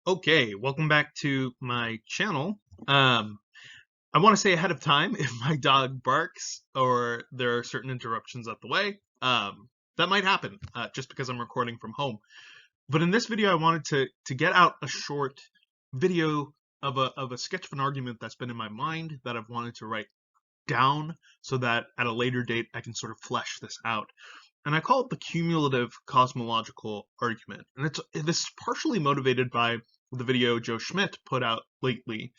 Okay, welcome back to my channel. I want to say ahead of time if my dog barks or there are certain interruptions at the way. That might happen just because I'm recording from home. But in this video, I wanted to get out a short video of a sketch of an argument that's been in my mind that I've wanted to write down so that at a later date I can sort of flesh this out. And I call it the cumulative cosmological argument. And this is partially motivated by the video Joe Schmid put out lately,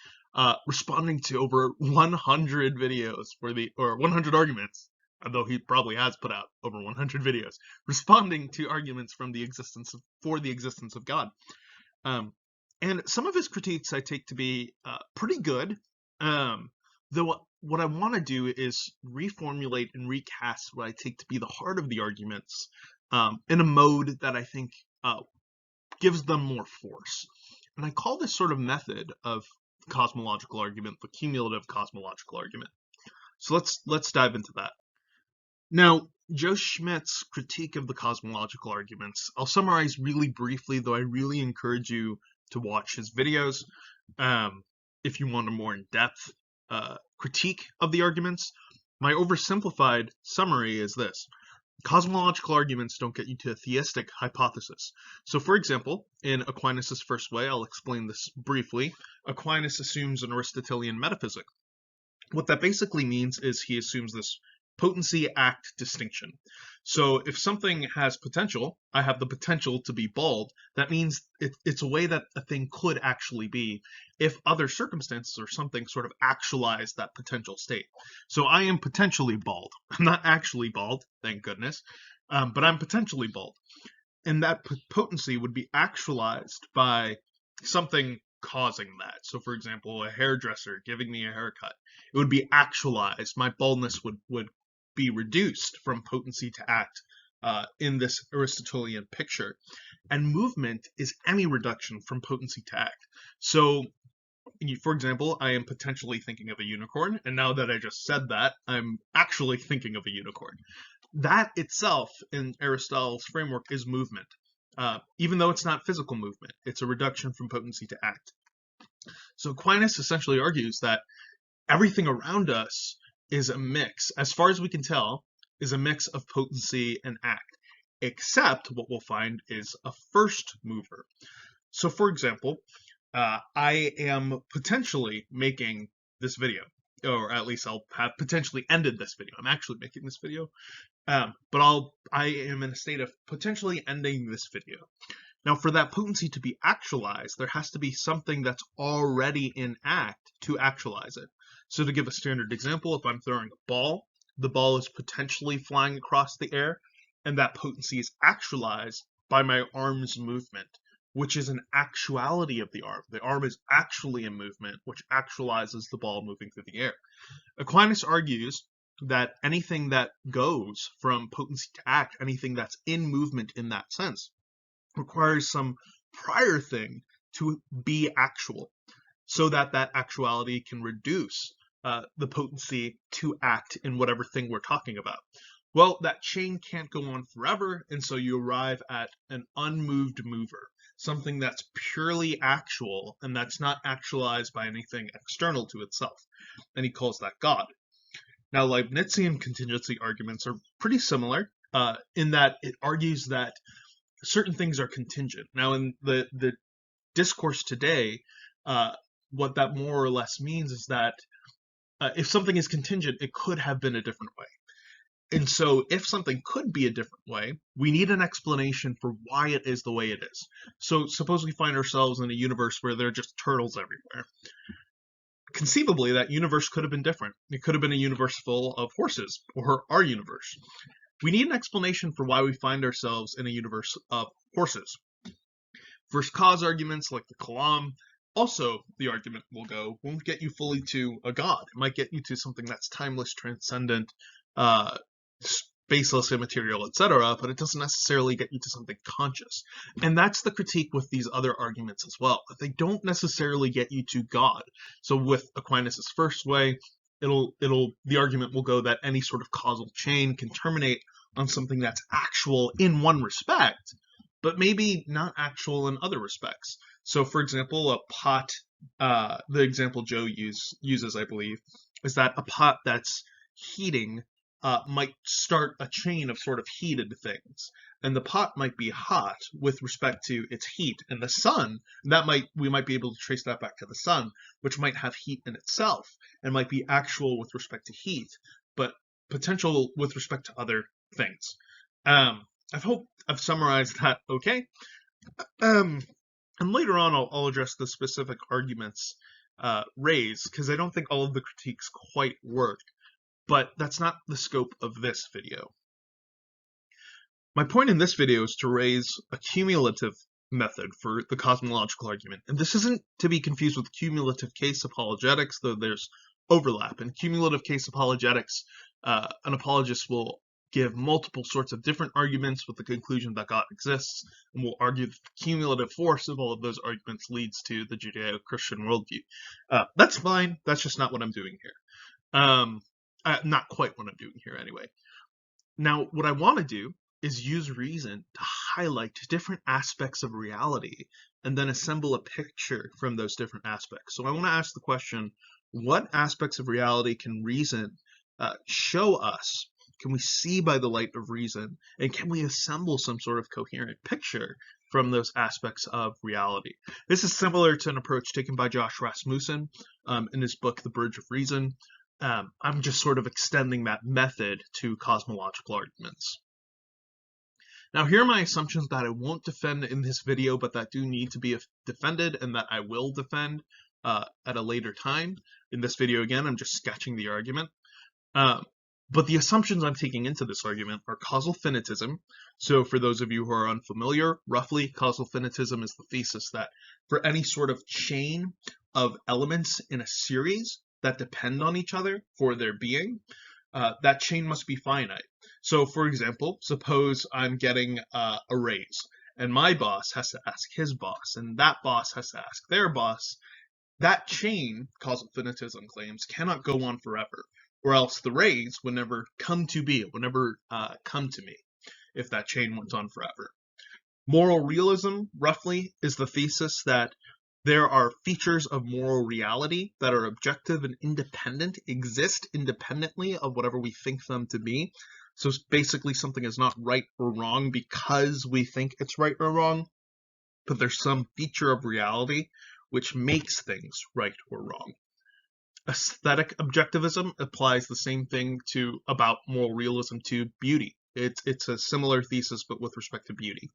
responding to over 100 videos or 100 arguments, although he probably has put out over 100 videos, responding to arguments for the existence of God. And some of his critiques I take to be pretty good, though what I want to do is reformulate and recast what I take to be the heart of the arguments in a mode that I think gives them more force. And I call this sort of method of cosmological argument the cumulative cosmological argument. So let's dive into that. Now, Joe Schmid's critique of the cosmological arguments, I'll summarize really briefly, though I really encourage you to watch his videos if you want a more in-depth critique of the arguments. My oversimplified summary is this. Cosmological arguments don't get you to a theistic hypothesis. So for example, in Aquinas' first way, I'll explain this briefly, Aquinas assumes an Aristotelian metaphysic. What that basically means is he assumes this potency-act distinction. So if something has potential, I have the potential to be bald, that means it's a way that a thing could actually be if other circumstances or something sort of actualize that potential state. So I am potentially bald. I'm not actually bald, thank goodness, but I'm potentially bald. And that potency would be actualized by something causing that. So for example, a hairdresser giving me a haircut. It would be actualized. My baldness would be reduced from potency to act in this Aristotelian picture. And movement is any reduction from potency to act. So, for example, I am potentially thinking of a unicorn, and now that I just said that, I'm actually thinking of a unicorn. That itself, in Aristotle's framework, is movement. Even though it's not physical movement, it's a reduction from potency to act. So Aquinas essentially argues that everything around us is a mix, as far as we can tell, is a mix of potency and act, except what we'll find is a first mover. So for example, I am potentially making this video, or at least I'll have potentially ended this video. I'm actually making this video, but I am in a state of potentially ending this video. Now, for that potency to be actualized, there has to be something that's already in act to actualize it. So to give a standard example, if I'm throwing a ball, the ball is potentially flying across the air, and that potency is actualized by my arm's movement, which is an actuality of the arm. The arm is actually a movement, which actualizes the ball moving through the air. Aquinas argues that anything that goes from potency to act, anything that's in movement in that sense, requires some prior thing to be actual, so that that actuality can reduce the potency to act in whatever thing we're talking about. Well, that chain can't go on forever, and so you arrive at an unmoved mover, something that's purely actual and that's not actualized by anything external to itself, and he calls that God. Now, Leibnizian contingency arguments are pretty similar in that it argues that certain things are contingent. Now, in the discourse today, what that more or less means is that if something is contingent, it could have been a different way. And so if something could be a different way, we need an explanation for why it is the way it is. So suppose we find ourselves in a universe where there are just turtles everywhere. Conceivably, that universe could have been different. It could have been a universe full of horses, or our universe. We need an explanation for why we find ourselves in a universe of horses. First cause arguments like the Kalam, also the argument will go, won't get you fully to a God. It might get you to something that's timeless, transcendent, spaceless, immaterial, etc., but it doesn't necessarily get you to something conscious. And that's the critique with these other arguments as well, that they don't necessarily get you to God. So with Aquinas' first way, the argument will go that any sort of causal chain can terminate on something that's actual in one respect, but maybe not actual in other respects. So, for example, a pot, the example Joe uses, I believe, is that a pot that's heating might start a chain of sort of heated things. And the pot might be hot with respect to its heat. And the sun, we might be able to trace that back to the sun, which might have heat in itself and might be actual with respect to heat, but potential with respect to other things. I hope I've summarized that okay. And later on, I'll address the specific arguments raised, because I don't think all of the critiques quite work, but that's not the scope of this video. My point in this video is to raise a cumulative method for the cosmological argument, and this isn't to be confused with cumulative case apologetics, though there's overlap. In cumulative case apologetics, an apologist will give multiple sorts of different arguments with the conclusion that God exists, and will argue that the cumulative force of all of those arguments leads to the Judeo-Christian worldview. That's fine, that's just not what I'm doing here. Not quite what I'm doing here anyway. Now, what I want to do is use reason to highlight different aspects of reality and then assemble a picture from those different aspects. So I want to ask the question, what aspects of reality can reason show us? Can we see by the light of reason? And can we assemble some sort of coherent picture from those aspects of reality? This is similar to an approach taken by Josh Rasmussen in his book, The Bridge of Reason. I'm just sort of extending that method to cosmological arguments. Now, here are my assumptions that I won't defend in this video, but that do need to be defended and that I will defend at a later time. In this video, again, I'm just sketching the argument. But the assumptions I'm taking into this argument are causal finitism. So for those of you who are unfamiliar, roughly, causal finitism is the thesis that for any sort of chain of elements in a series that depend on each other for their being, that chain must be finite. So for example, suppose I'm getting a raise, and my boss has to ask his boss, and that boss has to ask their boss. That chain, causal finitism claims, cannot go on forever, or else the raise would never come to be, it would never come to me if that chain went on forever. Moral realism, roughly, is the thesis that there are features of moral reality that are objective and independent, exist independently of whatever we think them to be. So basically something is not right or wrong because we think it's right or wrong, but there's some feature of reality which makes things right or wrong. Aesthetic objectivism applies the same thing about moral realism to beauty. It's a similar thesis, but with respect to beauty.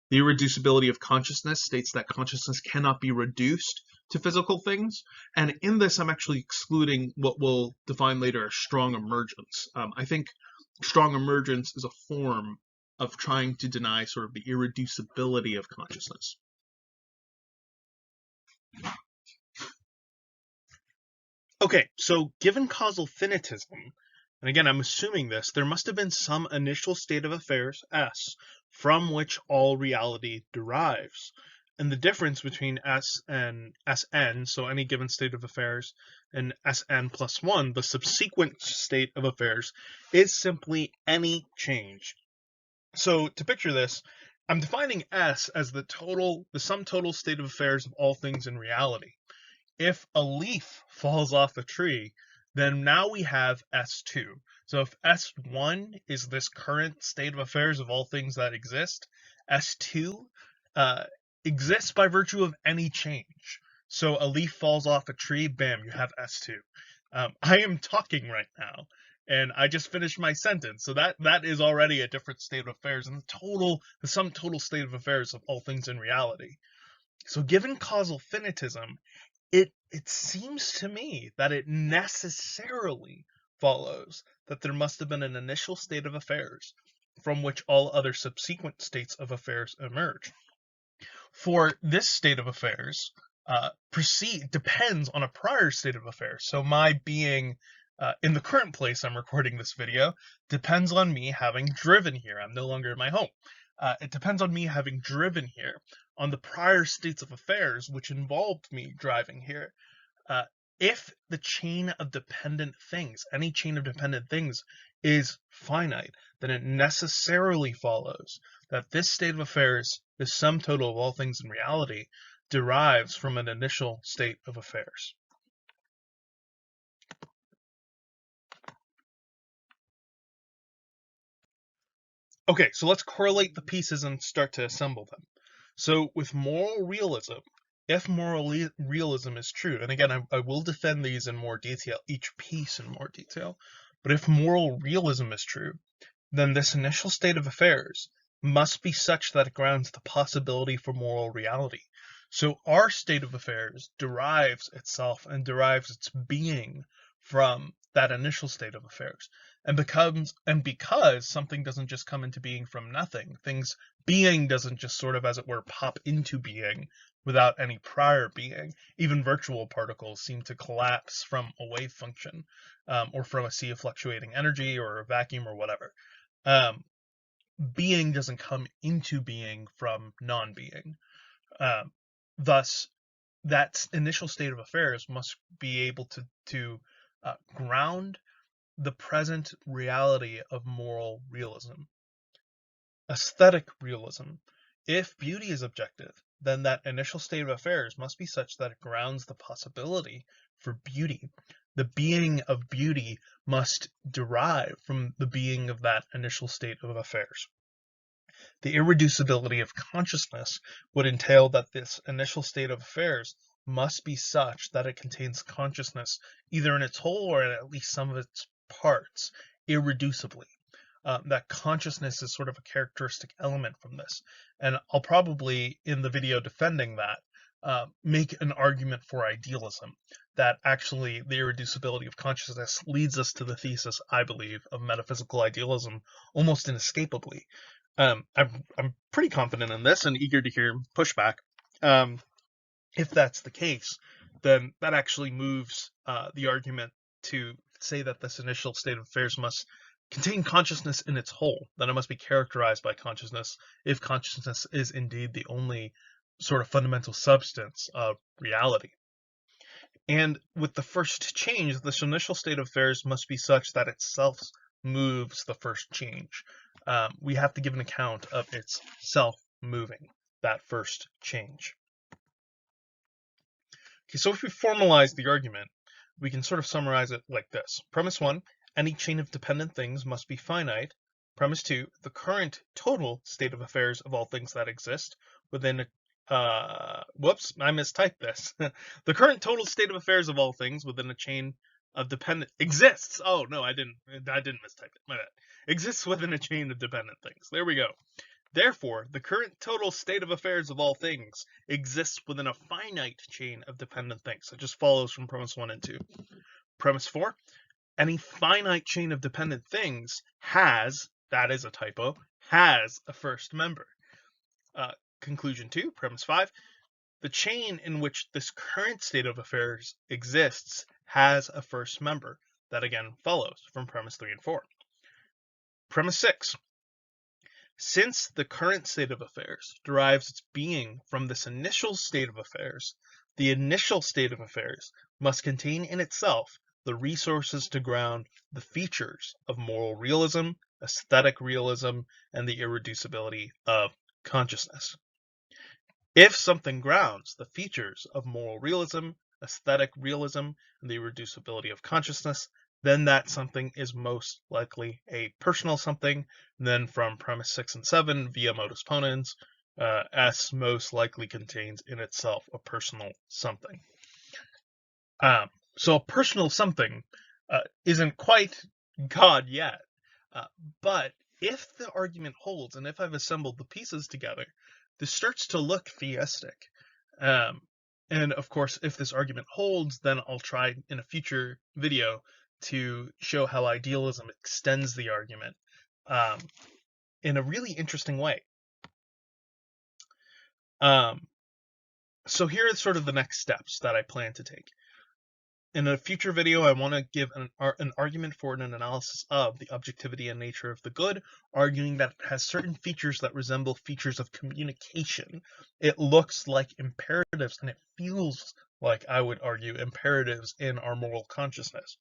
The irreducibility of consciousness states that consciousness cannot be reduced to physical things, and in this I'm actually excluding what we'll define later as strong emergence. I think strong emergence is a form of trying to deny sort of the irreducibility of consciousness. Okay, so given causal finitism, and again I'm assuming this, there must have been some initial state of affairs, S, from which all reality derives. And the difference between S and Sn, so any given state of affairs, and Sn plus 1, the subsequent state of affairs, is simply any change. So to picture this, I'm defining S as the sum total state of affairs of all things in reality. If a leaf falls off a tree, then now we have S2. So if S1 is this current state of affairs of all things that exist, S2 exists by virtue of any change. So a leaf falls off a tree, bam, you have S2. I am talking right now, and I just finished my sentence. So that is already a different state of affairs, and the sum total state of affairs of all things in reality. So given causal finitism, it seems to me that it necessarily follows that there must have been an initial state of affairs from which all other subsequent states of affairs emerge. For this state of affairs depends on a prior state of affairs. So my being in the current place I'm recording this video depends on me having driven here. I'm no longer in my home. It depends on me having driven here, on the prior states of affairs which involved me driving here. If the chain of dependent things, any chain of dependent things, is finite, then it necessarily follows that this state of affairs, this sum total of all things in reality, derives from an initial state of affairs. Okay, so let's correlate the pieces and start to assemble them. So with moral realism, if moral realism is true, and again, I will defend these in more detail, each piece in more detail, but if moral realism is true, then this initial state of affairs must be such that it grounds the possibility for moral reality. So our state of affairs derives itself and derives its being from that initial state of affairs. And because something doesn't just come into being from nothing, being doesn't just sort of, as it were, pop into being without any prior being. Even virtual particles seem to collapse from a wave function, or from a sea of fluctuating energy or a vacuum or whatever. Being doesn't come into being from non-being. Thus, that initial state of affairs must be able to ground the present reality of moral realism. Aesthetic realism. If beauty is objective, then that initial state of affairs must be such that it grounds the possibility for beauty. The being of beauty must derive from the being of that initial state of affairs. The irreducibility of consciousness would entail that this initial state of affairs must be such that it contains consciousness either in its whole or in at least some of its parts irreducibly. That consciousness is sort of a characteristic element from this. And I'll probably, in the video defending that, make an argument for idealism, that actually the irreducibility of consciousness leads us to the thesis, I believe, of metaphysical idealism almost inescapably. I'm pretty confident in this and eager to hear pushback. If that's the case, then that actually moves the argument to say that this initial state of affairs must contain consciousness in its whole, that it must be characterized by consciousness if consciousness is indeed the only sort of fundamental substance of reality. And with the first change, this initial state of affairs must be such that itself moves the first change. We have to give an account of its self-moving, that first change. Okay, so if we formalize the argument, we can sort of summarize it like this. Premise 1, any chain of dependent things must be finite. Premise 2, the current total state of affairs of all things that exist within whoops, I mistyped this. The current total state of affairs of all things within a chain of dependent exists. Oh no, I didn't mistype it. My bad. Exists within a chain of dependent things. There we go. Therefore, the current total state of affairs of all things exists within a finite chain of dependent things. It just follows from premise 1 and 2. Premise 4, any finite chain of dependent things has, that is a typo, has a first member. Conclusion 2, premise 5, the chain in which this current state of affairs exists has a first member. That again follows from premise 3 and 4. Premise 6, since the current state of affairs derives its being from this initial state of affairs, the initial state of affairs must contain in itself the resources to ground the features of moral realism, aesthetic realism, and the irreducibility of consciousness. If something grounds the features of moral realism, aesthetic realism, and the irreducibility of consciousness, then that something is most likely a personal something. And then from premise 6 and 7, via modus ponens, S most likely contains in itself a personal something. So a personal something isn't quite God yet. But if the argument holds, and if I've assembled the pieces together, this starts to look theistic. And of course, if this argument holds, then I'll try in a future video to show how idealism extends the argument in a really interesting way. So here are sort of the next steps that I plan to take. In a future video, I want to give an argument for an analysis of the objectivity and nature of the good, arguing that it has certain features that resemble features of communication. It looks like imperatives, and it feels like, I would argue, imperatives in our moral consciousness.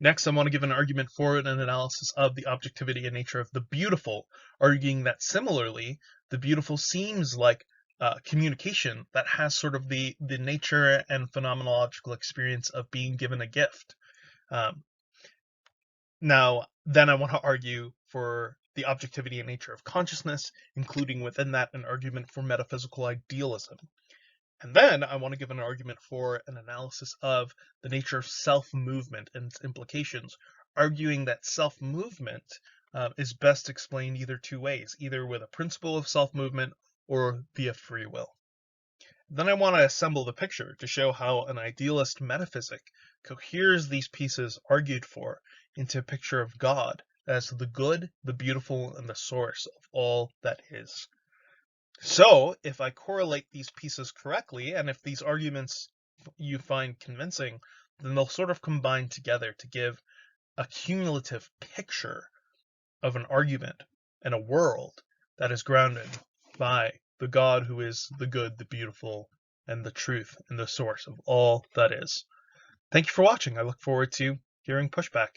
Next, I want to give an argument for and an analysis of the objectivity and nature of the beautiful, arguing that similarly, the beautiful seems like communication that has sort of the nature and phenomenological experience of being given a gift. Now, then I want to argue for the objectivity and nature of consciousness, including within that an argument for metaphysical idealism. And then I want to give an argument for an analysis of the nature of self-movement and its implications, arguing that self-movement is best explained either two ways, either with a principle of self-movement or via free will. Then I want to assemble the picture to show how an idealist metaphysic coheres these pieces argued for into a picture of God as the good, the beautiful, and the source of all that is. So, if I correlate these pieces correctly, and if these arguments you find convincing, then they'll sort of combine together to give a cumulative picture of an argument and a world that is grounded by the God who is the good, the beautiful, and the truth, and the source of all that is. Thank you for watching. I look forward to hearing pushback.